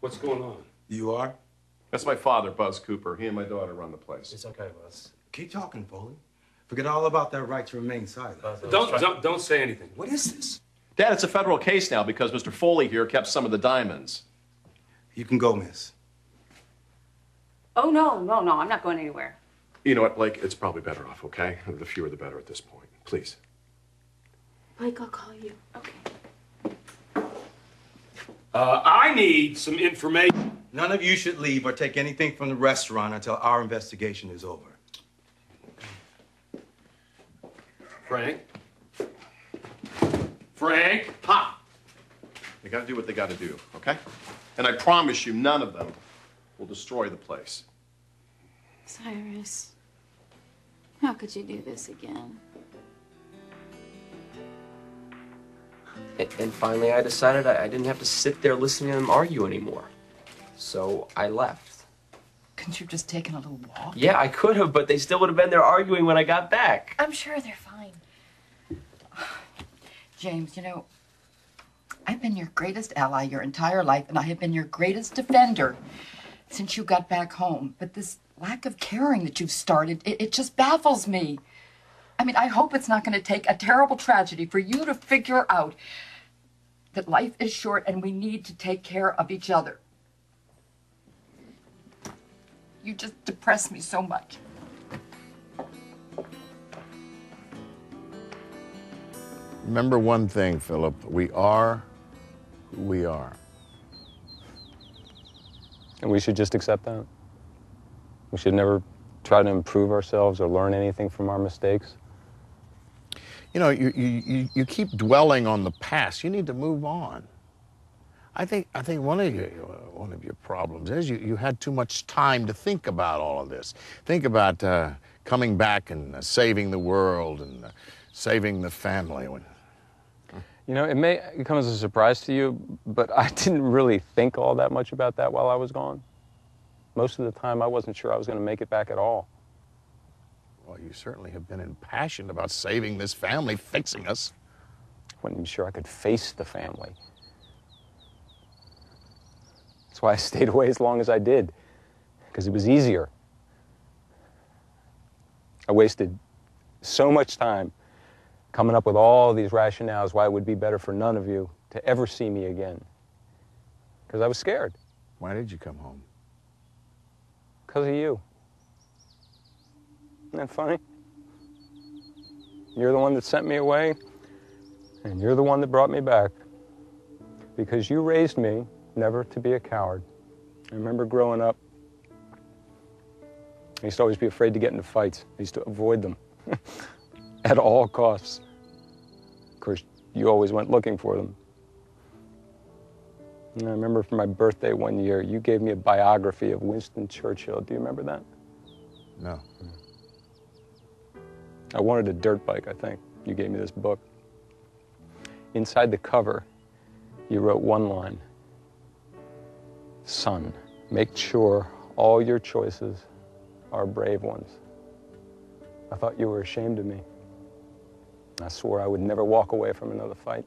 What's going on? You are? That's my father, Buzz Cooper. He and my daughter run the place. It's okay, Buzz. Keep talking, Foley. Forget all about that right to remain silent. Don't say anything. What is this? Dad, it's a federal case now because Mr. Foley here kept some of the diamonds. You can go, miss. Oh, no, I'm not going anywhere. You know what, Blake? It's probably better off, okay? The fewer the better at this point. Please. Blake, I'll call you. Okay. I need some information. None of you should leave or take anything from the restaurant until our investigation is over. Frank? Ha! They gotta do what they gotta do, okay? And I promise you, none of them will destroy the place. Cyrus, how could you do this again? And finally, I decided I didn't have to sit there listening to them argue anymore. So I left. Couldn't you have just taken a little walk? Yeah, I could have, but they still would have been there arguing when I got back. I'm sure they're fine. James, you know, I've been your greatest ally your entire life, and I have been your greatest defender since you got back home. But this lack of caring that you've started, it just baffles me. I mean, I hope it's not going to take a terrible tragedy for you to figure out that life is short and we need to take care of each other. You just depress me so much. Remember one thing, Philip. We are who we are. And we should just accept that? We should never try to improve ourselves or learn anything from our mistakes? You know, you keep dwelling on the past. You need to move on. I think one of your problems is you had too much time to think about all of this. Think about coming back and saving the world and saving the family. You know, it may come as a surprise to you, but I didn't really think all that much about that while I was gone. Most of the time, I wasn't sure I was going to make it back at all. Well, you certainly have been impassioned about saving this family, fixing us. I wasn't even sure I could face the family. That's why I stayed away as long as I did, because it was easier. I wasted so much time coming up with all these rationales why it would be better for none of you to ever see me again. Because I was scared. Why did you come home? Because of you. Isn't that funny? You're the one that sent me away, and you're the one that brought me back. Because you raised me never to be a coward. I remember growing up, I used to always be afraid to get into fights. I used to avoid them at all costs. Of course, you always went looking for them. And I remember for my birthday one year, you gave me a biography of Winston Churchill. Do you remember that? No. I wanted a dirt bike, I think. You gave me this book. Inside the cover, you wrote one line. Son, make sure all your choices are brave ones. I thought you were ashamed of me. I swore I would never walk away from another fight.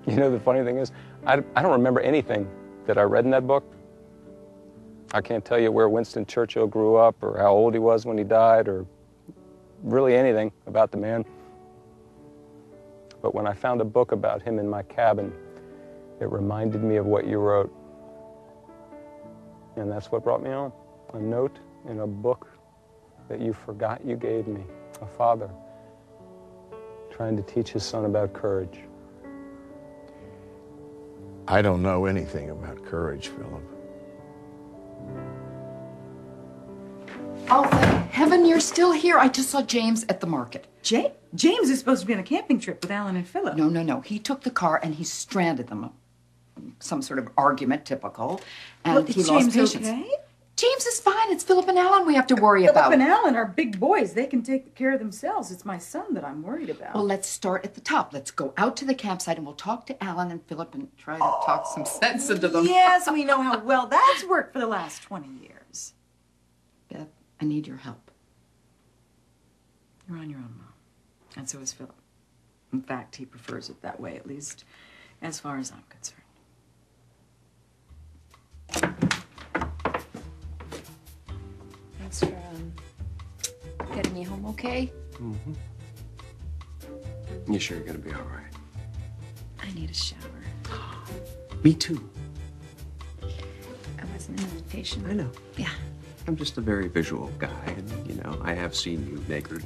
You know, the funny thing is, I don't remember anything that I read in that book. I can't tell you where Winston Churchill grew up or how old he was when he died or really anything about the man. But when I found a book about him in my cabin, it reminded me of what you wrote. And that's what brought me home. A note in a book that you forgot you gave me. A father trying to teach his son about courage. I don't know anything about courage, Philip. Oh, thank heaven you're still here. I just saw James at the market. James is supposed to be on a camping trip with Alan and Philip. No. He took the car and he stranded them. Some sort of argument, typical. And Well, he is lost James patience. okay? James is fine. It's Philip and Alan we have to worry about. Philip and Alan are big boys. They can take care of themselves. It's my son that I'm worried about. Well, let's start at the top. Let's go out to the campsite and we'll talk to Alan and Philip and try to talk some sense into them. Yes, we know how well that's worked for the last 20 years. Beth, I need your help. You're on your own, Mom. And so is Philip. In fact, he prefers it that way, at least as far as I'm concerned. Thanks for getting me home okay. Mm-hmm. You sure you're gonna be all right? I need a shower. Me too. I wasn't an invitation. I know. Yeah. I'm just a very visual guy, and you know, I have seen you naked.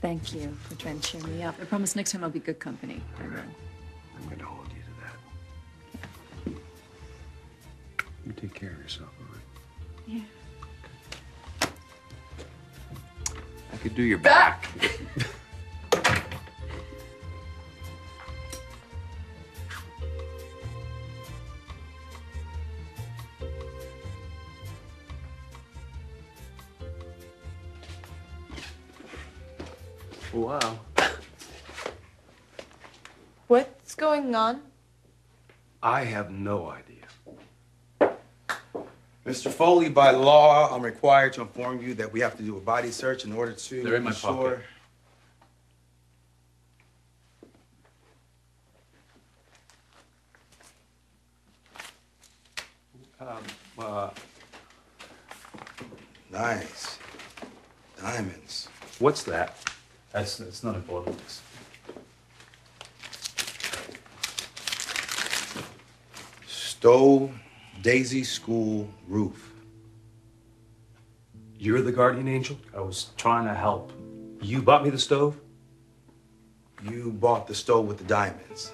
Thank you for trying to cheer me up. I promise next time I'll be good company. I will. I'm gonna hold you to that. You take care of yourself, all right? Yeah. I could do your back. Wow. What's going on? I have no idea. Mr. Foley, by law, I'm required to inform you that we have to do a body search in order to They're in my ensure... pocket. Nice. Diamonds. What's that? It's not important. Stowe Daisy School roof. You're the guardian angel? I was trying to help. You bought me the stove? You bought the stove with the diamonds.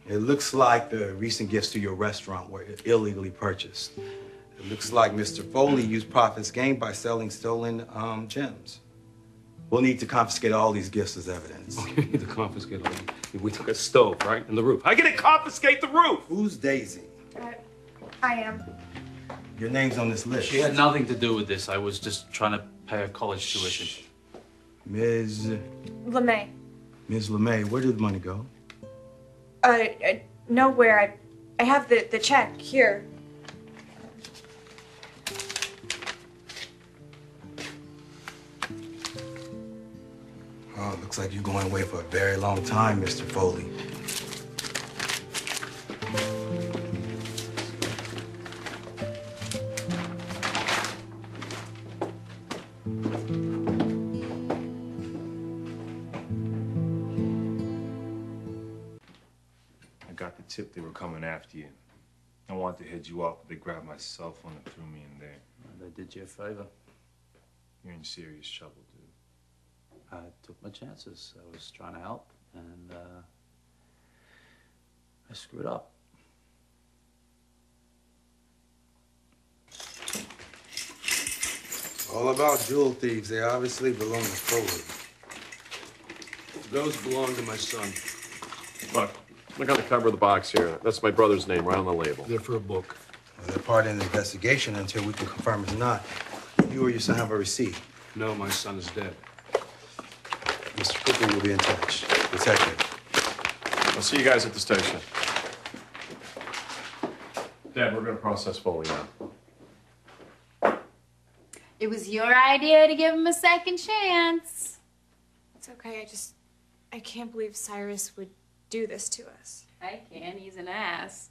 It looks like the recent gifts to your restaurant were illegally purchased. It looks like Mr. Foley used profits gained by selling stolen gems. We'll need to confiscate all these gifts as evidence. Oh, you need to confiscate all of them. We took a stove, right? And the roof. How can it confiscate the roof? Who's Daisy? I am. Your name's on this list. She had nothing to do with this. I was just trying to pay her college tuition. Ms. LeMay. Ms. LeMay, where did the money go? Nowhere. I have the check here. Oh, it looks like you're going away for a very long time, Mr. Foley. I got the tip they were coming after you. I wanted to head you off, but they grabbed my cell phone and threw me in there. They did you a favor. You're in serious trouble, dude. I took my chances. I was trying to help, and I screwed up. All about jewel thieves. They obviously belong to Foley. Those belong to my son. Look on the cover of the box here. That's my brother's name right on the label. They're for a book. Well, they're part of the investigation until we can confirm it's not. You or your son have a receipt. No, my son is dead. Mr. Cooper will be in touch. Detective. I'll see you guys at the station. Dad, we're going to process Foley now. It was your idea to give him a second chance. It's okay. I can't believe Cyrus would do this to us. I can. He's an ass.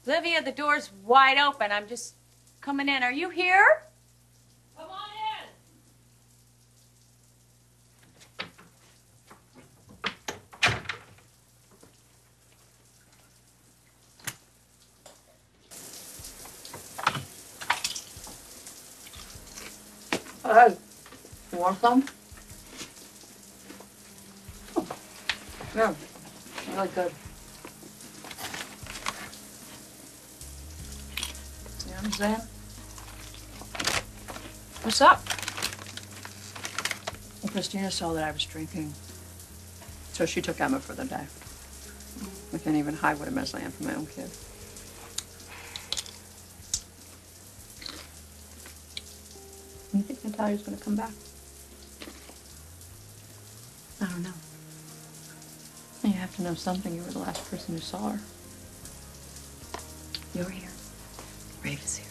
Olivia, the door's wide open. I'm just coming in. Are you here? Come on in. Hey, you want some? Yeah, really good. See what I'm saying? What's up? Well, Christina saw that I was drinking, so she took Emma for the day. I can't even hide what a mess I am for my own kid. You think Natalia's gonna come back? I don't know. You have to know something. You were the last person who saw her. You're here. Rafe is here.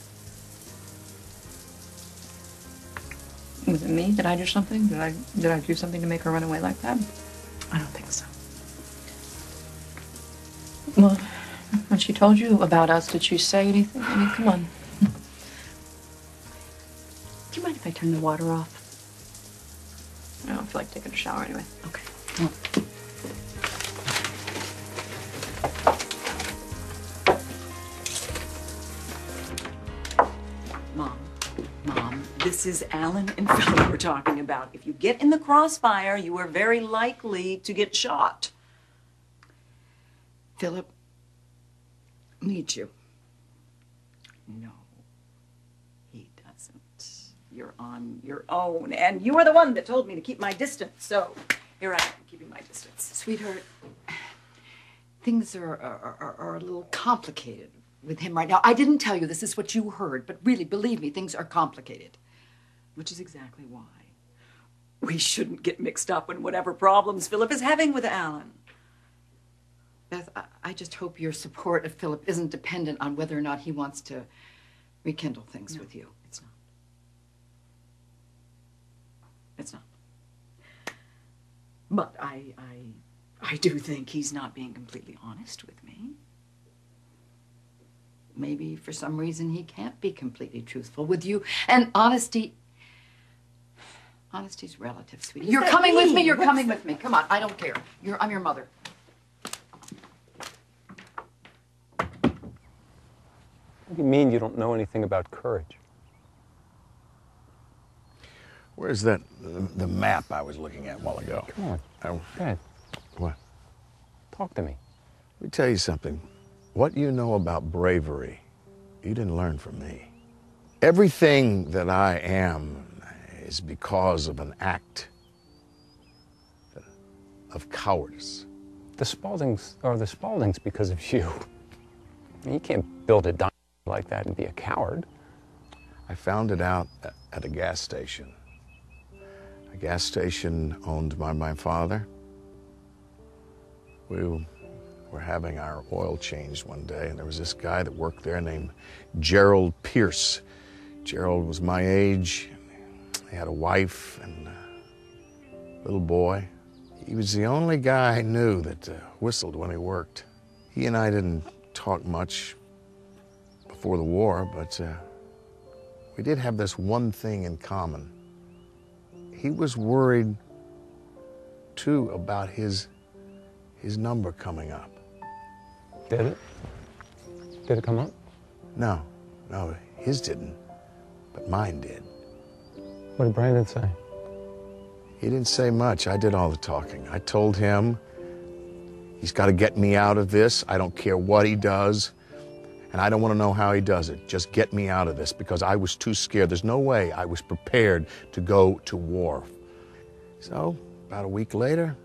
Was it me? Did I do something? Did I do something to make her run away like that? I don't think so. Well, when she told you about us, did she say anything? I mean, come on. Do you mind if I turn the water off? I don't feel like taking a shower anyway. Okay. Well, Mom, this is Alan and Philip we're talking about. If you get in the crossfire, you are very likely to get shot. Philip needs you. No, he doesn't. You're on your own, and you are the one that told me to keep my distance, so here I am, keeping my distance. Sweetheart, things are a little complicated with him right now. I didn't tell you this is what you heard, but really, believe me, things are complicated. Which is exactly why we shouldn't get mixed up in whatever problems Philip is having with Alan. Beth, I just hope your support of Philip isn't dependent on whether or not he wants to rekindle things with you. It's not. It's not. But I do think he's not being completely honest with me. Maybe for some reason he can't be completely truthful with you. And honesty's relative, sweetie. You're coming with me. You're coming with me. Come on. I don't care. I'm your mother. What do you mean you don't know anything about courage? Where's that, the map I was looking at a while ago? Come on. Dad. What? Talk to me. Let me tell you something. What you know about bravery, you didn't learn from me. Everything that I am is because of an act of cowardice. The Spauldings are the Spauldings because of you. You can't build a dynasty like that and be a coward. I found it out at a gas station. A gas station owned by my father. We were having our oil changed one day, and there was this guy that worked there named Gerald Pierce. Gerald was my age. He had a wife and a little boy. He was the only guy I knew that whistled when he worked. He and I didn't talk much before the war, but we did have this one thing in common. He was worried, too, about his number coming up. Did it? Did it come up? No, his didn't, but mine did. What did Brandon say? He didn't say much. I did all the talking. I told him he's got to get me out of this. I don't care what he does, and I don't want to know how he does it. Just get me out of this, because I was too scared. There's no way I was prepared to go to war. So, about a week later,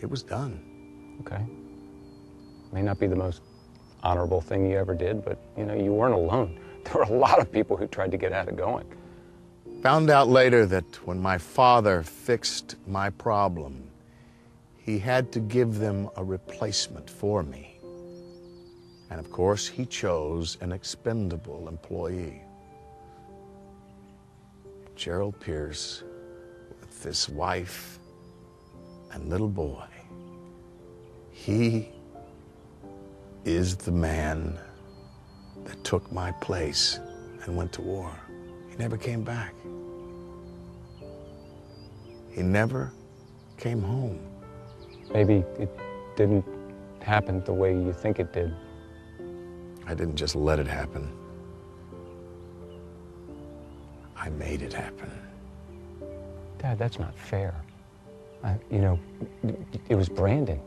it was done. Okay. May not be the most honorable thing you ever did, but, you weren't alone. There were a lot of people who tried to get out of going. Found out later that when my father fixed my problem, he had to give them a replacement for me. And of course, he chose an expendable employee. Gerald Pierce, with his wife and little boy. He is the man that took my place and went to war. He never came back. He never came home. Maybe it didn't happen the way you think it did. I didn't just let it happen. I made it happen. Dad, that's not fair. It was Brandon.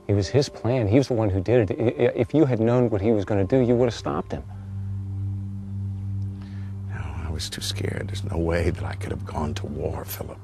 It was his plan. He was the one who did it. If you had known what he was going to do, you would have stopped him. No, I was too scared. There's no way that I could have gone to war, Philip.